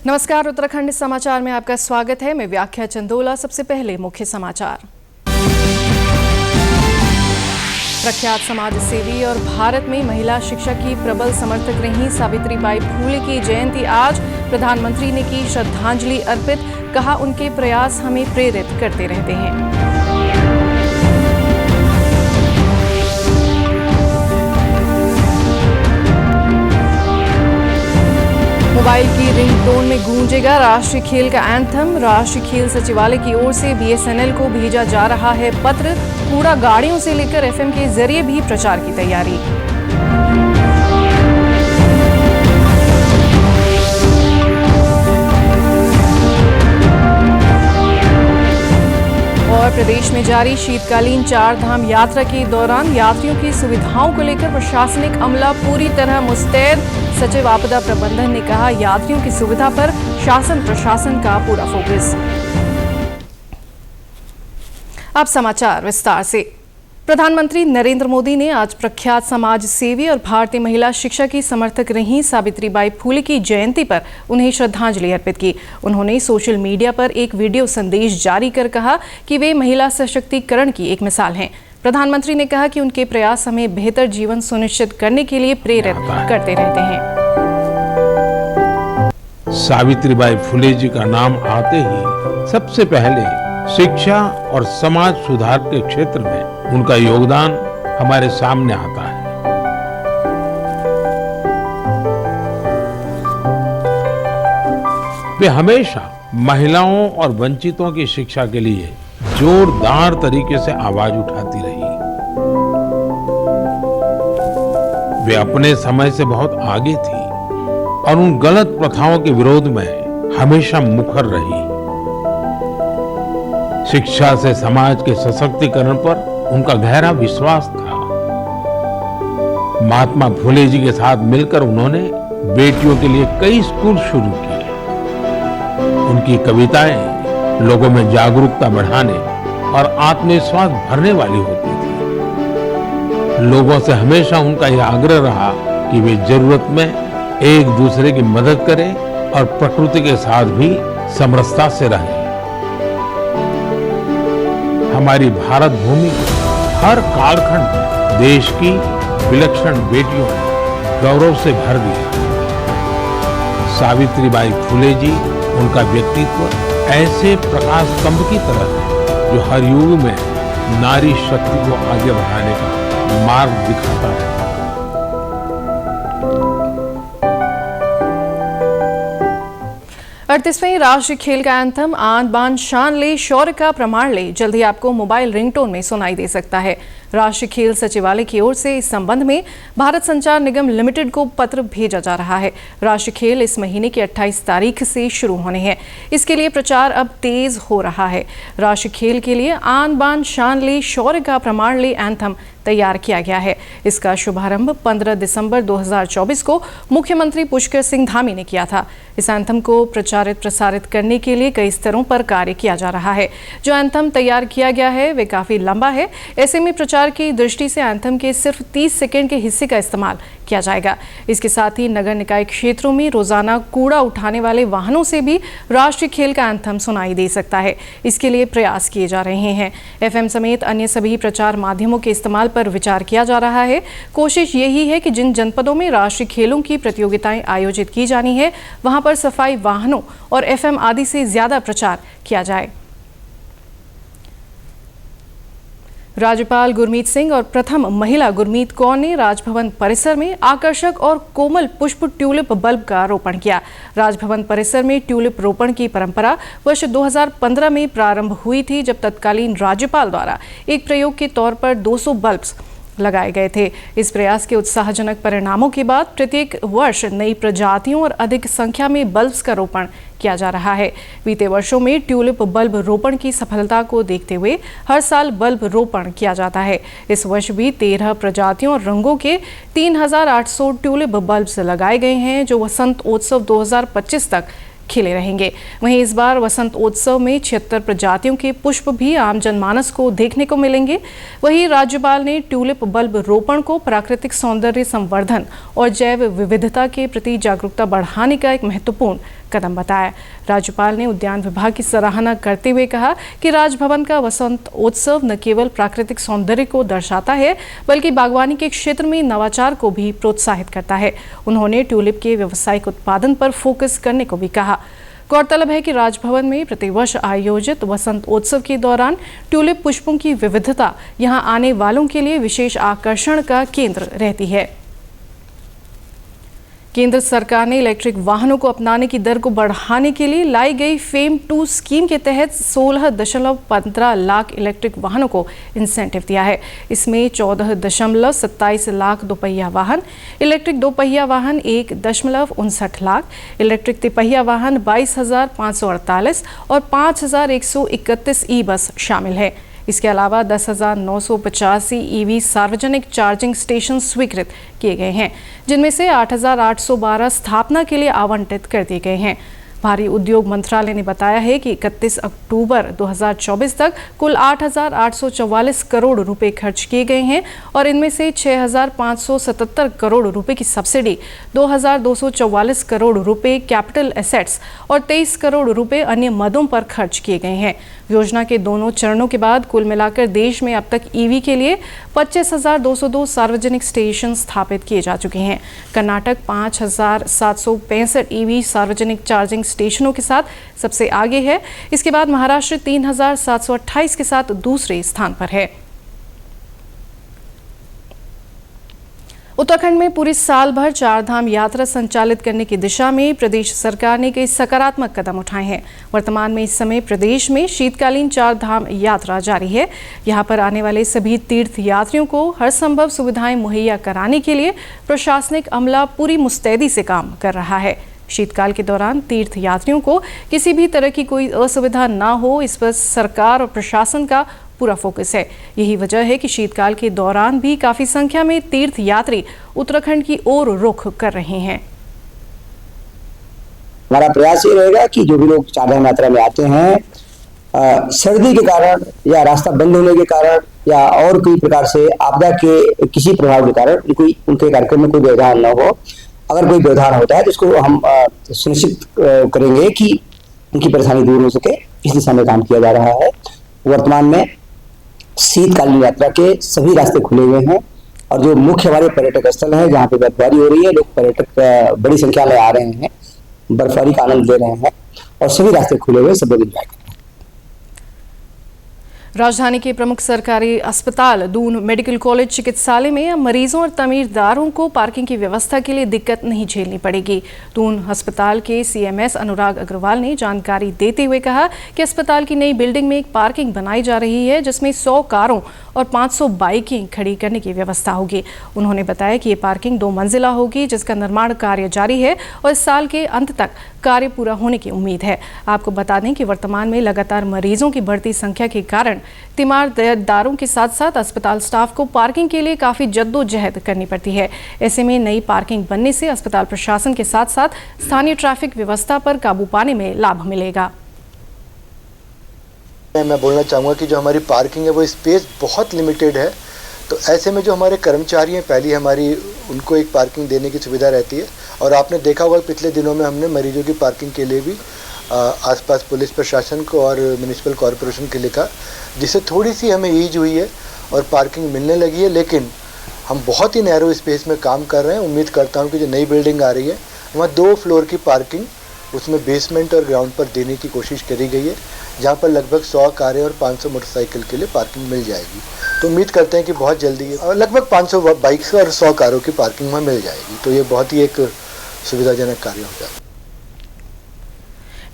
नमस्कार, उत्तराखंड समाचार में आपका स्वागत है। मैं व्याख्या चंदोला। सबसे पहले मुख्य समाचार। प्रख्यात समाज सेवी और भारत में महिला शिक्षा की प्रबल समर्थक रही सावित्रीबाई फुले की जयंती आज। प्रधानमंत्री ने की श्रद्धांजलि अर्पित, कहा उनके प्रयास हमें प्रेरित करते रहते हैं। मोबाइल की रिंगटोन में गूंजेगा राष्ट्रीय खेल का एंथम। राष्ट्रीय खेल सचिवालय की ओर से BSNL को भेजा जा रहा है पत्र। कूड़ा गाड़ियों से लेकर FM के जरिए भी प्रचार की तैयारी। और प्रदेश में जारी शीतकालीन 4 धाम यात्रा के दौरान यात्रियों की सुविधाओं को लेकर प्रशासनिक अमला पूरी तरह मुस्तैद। सचिव आपदा प्रबंधन ने कहा, यात्रियों की सुविधा पर शासन प्रशासन का पूरा फोकस। अब समाचार विस्तार से। प्रधानमंत्री नरेंद्र मोदी ने आज प्रख्यात समाज सेवी और भारतीय महिला शिक्षा की समर्थक रही सावित्रीबाई फुले की जयंती पर उन्हें श्रद्धांजलि अर्पित की। उन्होंने सोशल मीडिया पर एक वीडियो संदेश जारी कर कहा कि वे महिला सशक्तिकरण की एक मिसाल हैं। प्रधानमंत्री ने कहा कि उनके प्रयास हमें बेहतर जीवन सुनिश्चित करने के लिए प्रेरित करते रहते हैं। सावित्रीबाई फुले जी का नाम आते ही सबसे पहले शिक्षा और समाज सुधार के क्षेत्र में उनका योगदान हमारे सामने आता है। वे हमेशा महिलाओं और वंचितों की शिक्षा के लिए जोरदार तरीके से आवाज उठाती रही। वे अपने समय से बहुत आगे थी और उन गलत प्रथाओं के विरोध में हमेशा मुखर रही। शिक्षा से समाज के सशक्तिकरण पर उनका गहरा विश्वास था। महात्मा फुले जी के साथ मिलकर उन्होंने बेटियों के लिए कई स्कूल शुरू किए। उनकी कविताएं लोगों में जागरूकता बढ़ाने और आत्मविश्वास भरने वाली होती थी। लोगों से हमेशा उनका यह आग्रह रहा कि वे जरूरत में एक दूसरे की मदद करें और प्रकृति के साथ भी समरसता से रहें। हमारी भारत भूमि हर कालखंड में देश की विलक्षण बेटियों ने गौरव से भर दिया। सावित्रीबाई फुले जी, उनका व्यक्तित्व ऐसे प्रकाश स्तंभ की तरह है जो हर युग में नारी शक्ति को आगे बढ़ाने का मार्ग दिखाता है। अड़तीसवीं राष्ट्रीय खेल का एंथम आन बान शान ले शौर्य का प्रमाण ले जल्द ही आपको मोबाइल रिंगटोन में सुनाई दे सकता है। राष्ट्रीय खेल सचिवालय की ओर से इस संबंध में भारत संचार निगम लिमिटेड को पत्र भेजा जा रहा है। राष्ट्रीय खेल इस महीने की 28 तारीख से शुरू होने हैं। इसके लिए प्रचार अब तेज हो रहा है। राष्ट्रीय खेल के लिए आन बान शान ले शौर्य का प्रमाण ले एंथम तैयार किया गया है। इसका शुभारंभ 15 दिसंबर 2024 को मुख्यमंत्री पुष्कर सिंह धामी ने किया था। इस एंथम को प्रचारित प्रसारित करने के लिए कई स्तरों पर कार्य किया जा रहा है। जो एंथम तैयार किया गया है वे काफी लंबा है। ऐसे में प्रचार की दृष्टि से एंथम के सिर्फ 30 सेकंड के हिस्से का इस्तेमाल किया जाएगा। इसके साथ ही नगर निकाय क्षेत्रों में रोजाना कूड़ा उठाने वाले वाहनों से भी राष्ट्रीय खेल का एंथम सुनाई दे सकता है। इसके लिए प्रयास किए जा रहे हैं। FM समेत अन्य सभी प्रचार माध्यमों के इस्तेमाल पर विचार किया जा रहा है। कोशिश यही है कि जिन जनपदों में राष्ट्रीय खेलों की प्रतियोगिताएं आयोजित की जानी है वहां पर सफाई वाहनों और FM आदि से ज्यादा प्रचार किया जाए। राज्यपाल गुरमीत सिंह और प्रथम महिला गुरमीत कौर ने राजभवन परिसर में आकर्षक और कोमल पुष्प ट्यूलिप बल्ब का रोपण किया। राजभवन परिसर में ट्यूलिप रोपण की परंपरा वर्ष 2015 में प्रारंभ हुई थी, जब तत्कालीन राज्यपाल द्वारा एक प्रयोग के तौर पर 200 बल्ब्स लगाए गए थे। इस प्रयास के उत्साहजनक परिणामों के बाद प्रत्येक वर्ष नई प्रजातियों और अधिक संख्या में बल्ब्स का रोपण किया जा रहा है। बीते वर्षों में ट्यूलिप बल्ब रोपण की सफलता को देखते हुए हर साल बल्ब रोपण किया जाता है। इस वर्ष भी 13 प्रजातियों और रंगों के 3800 ट्यूलिप बल्ब्स लगाए गए हैं, जो वसंत उत्सव 2025 तक खिले रहेंगे। वहीं इस बार वसंत उत्सव में 76 प्रजातियों के पुष्प भी आम जनमानस को देखने को मिलेंगे। वहीं राज्यपाल ने ट्यूलिप बल्ब रोपण को प्राकृतिक सौंदर्य संवर्धन और जैव विविधता के प्रति जागरूकता बढ़ाने का एक महत्वपूर्ण कदम बताया। राज्यपाल ने उद्यान विभाग की सराहना करते हुए कहा कि राजभवन का वसंत उत्सव न केवल प्राकृतिक सौंदर्य को दर्शाता है बल्कि बागवानी के क्षेत्र में नवाचार को भी प्रोत्साहित करता है। उन्होंने ट्यूलिप के व्यावसायिक उत्पादन पर फोकस करने को भी कहा। गौरतलब है कि राजभवन में प्रतिवर्ष आयोजित वसंत उत्सव के दौरान ट्यूलिप पुष्पों की विविधता यहां आने वालों के लिए विशेष आकर्षण का केंद्र रहती है। केंद्र सरकार ने इलेक्ट्रिक वाहनों को अपनाने की दर को बढ़ाने के लिए लाई गई फेम 2 स्कीम के तहत 16.15 लाख इलेक्ट्रिक वाहनों को इंसेंटिव दिया है। इसमें 14.27 लाख दोपहिया वाहन, इलेक्ट्रिक दोपहिया वाहन 1.59 लाख, इलेक्ट्रिक तिपहिया वाहन 22,548 और 5,131 ई बस शामिल है। इसके अलावा 10,985 ईवी सार्वजनिक चार्जिंग स्टेशन स्वीकृत किए गए हैं, जिनमें से 8,812 स्थापना के लिए आवंटित कर दिए गए हैं। भारी उद्योग मंत्रालय ने बताया है कि 31 अक्टूबर 2024 तक कुल 8,844 करोड़ रुपए खर्च किए गए हैं और इनमें से 6,577 करोड़ रुपए की सब्सिडी, 2,244 करोड़ रुपए कैपिटल एसेट्स और 23 करोड़ रुपए अन्य मदों पर खर्च किए गए हैं। योजना के दोनों चरणों के बाद कुल मिलाकर देश में अब तक ईवी के लिए 25,202 सार्वजनिक स्टेशन स्थापित किए जा चुके हैं। कर्नाटक 5,765 ईवी सार्वजनिक चार्जिंग स्टेशनों के साथ सबसे आगे है। इसके बाद महाराष्ट्र 3,728 के साथ दूसरे स्थान पर है। उत्तराखंड में पूरे साल भर 4 धाम यात्रा संचालित करने की दिशा में प्रदेश सरकार ने कई सकारात्मक कदम उठाए हैं। वर्तमान में इस समय प्रदेश में शीतकालीन 4 धाम यात्रा जारी है। यहां पर आने वाले सभी तीर्थ यात्रियों को हर संभव सुविधाएं मुहैया कराने के लिए प्रशासनिक अमला पूरी मुस्तैदी से काम कर रहा है। शीतकाल के दौरान तीर्थ यात्रियों को किसी भी तरह की कोई असुविधा ना हो, इस पर सरकार और प्रशासन का पूरा फोकस है। यही वजह है कि शीतकाल के दौरान भी काफी संख्या में तीर्थ यात्री उत्तराखंड की ओर रुख कर रहे हैं। हमारा प्रयास ये रहेगा कि जो भी लोग 4 धाम यात्रा में आते हैं, सर्दी के कारण या रास्ता बंद होने के कारण या और कोई प्रकार से आपदा के किसी प्रभाव के कारण कोई उनके कार्यक्रम में कोई व्यवधान न हो। अगर कोई व्यवधान होता है तो उसको हम सुनिश्चित करेंगे कि उनकी परेशानी दूर हो सके। इस दिशा में काम किया जा रहा है। वर्तमान में शीतकालीन यात्रा के सभी रास्ते खुले हुए हैं और जो मुख्य हमारे पर्यटक स्थल है जहाँ पे बर्फबारी हो रही है, लोग पर्यटक बड़ी संख्या में आ रहे हैं, बर्फबारी का आनंद ले रहे हैं और सभी रास्ते खुले हुए, सब लोग एंजॉय कर रहे हैं। राजधानी के प्रमुख सरकारी अस्पताल दून मेडिकल कॉलेज चिकित्सालय में अब मरीजों और तमीरदारों को पार्किंग की व्यवस्था के लिए दिक्कत नहीं झेलनी पड़ेगी। दून अस्पताल के सीएमएस अनुराग अग्रवाल ने जानकारी देते हुए कहा कि अस्पताल की नई बिल्डिंग में एक पार्किंग बनाई जा रही है जिसमें 100 कारों और 500 बाइकें खड़ी करने की व्यवस्था होगी। उन्होंने बताया कि ये पार्किंग 2 मंजिला होगी जिसका निर्माण कार्य जारी है और इस साल के अंत तक कार्य पूरा होने की उम्मीद है। आपको बता दें कि वर्तमान में लगातार मरीजों की बढ़ती संख्या के कारण तीमारदारों के साथ साथ अस्पताल स्टाफ को पार्किंग के लिए काफी जद्दोजहद करनी पड़ती है। ऐसे में नई पार्किंग बनने से अस्पताल प्रशासन के साथ साथ स्थानीय ट्रैफिक व्यवस्था पर काबू पाने में लाभ मिलेगा। मैं बोलना चाहूँगा कि जो हमारी पार्किंग है वो स्पेस बहुत लिमिटेड है, तो ऐसे में जो हमारे कर्मचारी हैं पहली हमारी उनको एक पार्किंग देने की सुविधा रहती है। और आपने देखा होगा पिछले दिनों में हमने मरीजों की पार्किंग के लिए भी आसपास पुलिस प्रशासन को और म्यूनिसिपल कॉरपोरेशन के लिखा, जिससे थोड़ी सी हमें ईज हुई है और पार्किंग मिलने लगी है। लेकिन हम बहुत ही नैरो स्पेस में काम कर रहे हैं। उम्मीद करता हूँ कि जो नई बिल्डिंग आ रही है वहाँ 2 फ्लोर की पार्किंग उसमें बेसमेंट और ग्राउंड पर देने की कोशिश करी गई है, जहाँ पर लगभग 100 कारें और 500 मोटरसाइकिल के लिए पार्किंग मिल जाएगी। तो उम्मीद करते हैं कि बहुत जल्दी है और लगभग 500 बाइक्स और 100 कारों की पार्किंग वहाँ मिल जाएगी। तो ये बहुत ही एक सुविधाजनक कार्य हो जाएगा।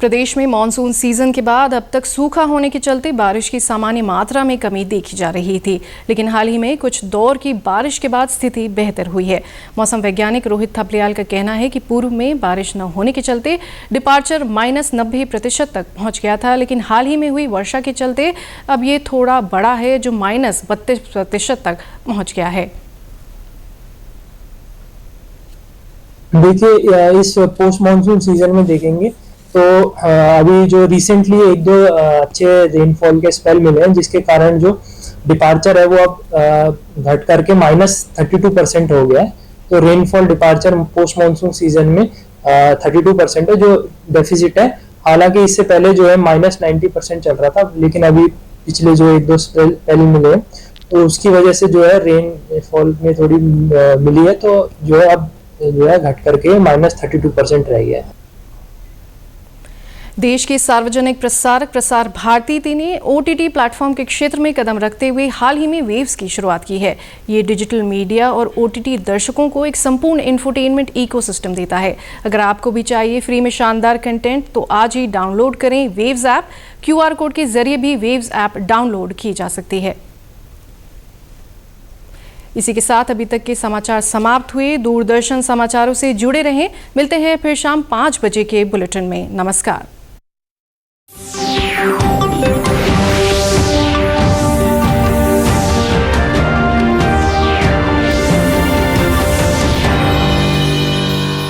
प्रदेश में मानसून सीजन के बाद अब तक सूखा होने के चलते बारिश की सामान्य मात्रा में कमी देखी जा रही थी, लेकिन हाल ही में कुछ दौर की बारिश के बाद स्थिति बेहतर हुई है। मौसम वैज्ञानिक रोहित थपलियाल का कहना है कि पूर्व में बारिश न होने के चलते डिपार्चर -90% तक पहुंच गया था, लेकिन हाल ही में हुई वर्षा के चलते अब ये थोड़ा बड़ा है जो -32% तक पहुँच गया है। देखिए, इस पोस्ट मानसून सीजन में देखेंगे तो अभी जो रिसेंटली 1-2 अच्छे रेनफॉल के स्पेल मिले हैं, जिसके कारण जो डिपार्चर है वो अब घट करके -32% हो गया है। तो rainfall departure post monsoon season में 32% है जो डेफिसिट है। हालांकि इससे पहले जो है -90% चल रहा था, लेकिन अभी पिछले जो 1-2 स्पेल मिले हैं तो उसकी वजह से जो है रेनफॉल में थोड़ी मिली है, तो जो है अब जो है घट करके -32% रह गया है। देश के सार्वजनिक प्रसारक प्रसार भारती ने OTT प्लेटफॉर्म के क्षेत्र में कदम रखते हुए हाल ही में वेव्स की शुरुआत की है। ये डिजिटल मीडिया और OTT दर्शकों को एक संपूर्ण इंफोटेनमेंट इकोसिस्टम देता है। अगर आपको भी चाहिए फ्री में शानदार कंटेंट तो आज ही डाउनलोड करें वेव्स ऐप। QR कोड के जरिए भी वेव्स ऐप डाउनलोड की जा सकती है। इसी के साथ अभी तक के समाचार समाप्त हुए। दूरदर्शन समाचारों से जुड़े रहें। मिलते हैं फिर शाम 5 बजे के बुलेटिन में। नमस्कार।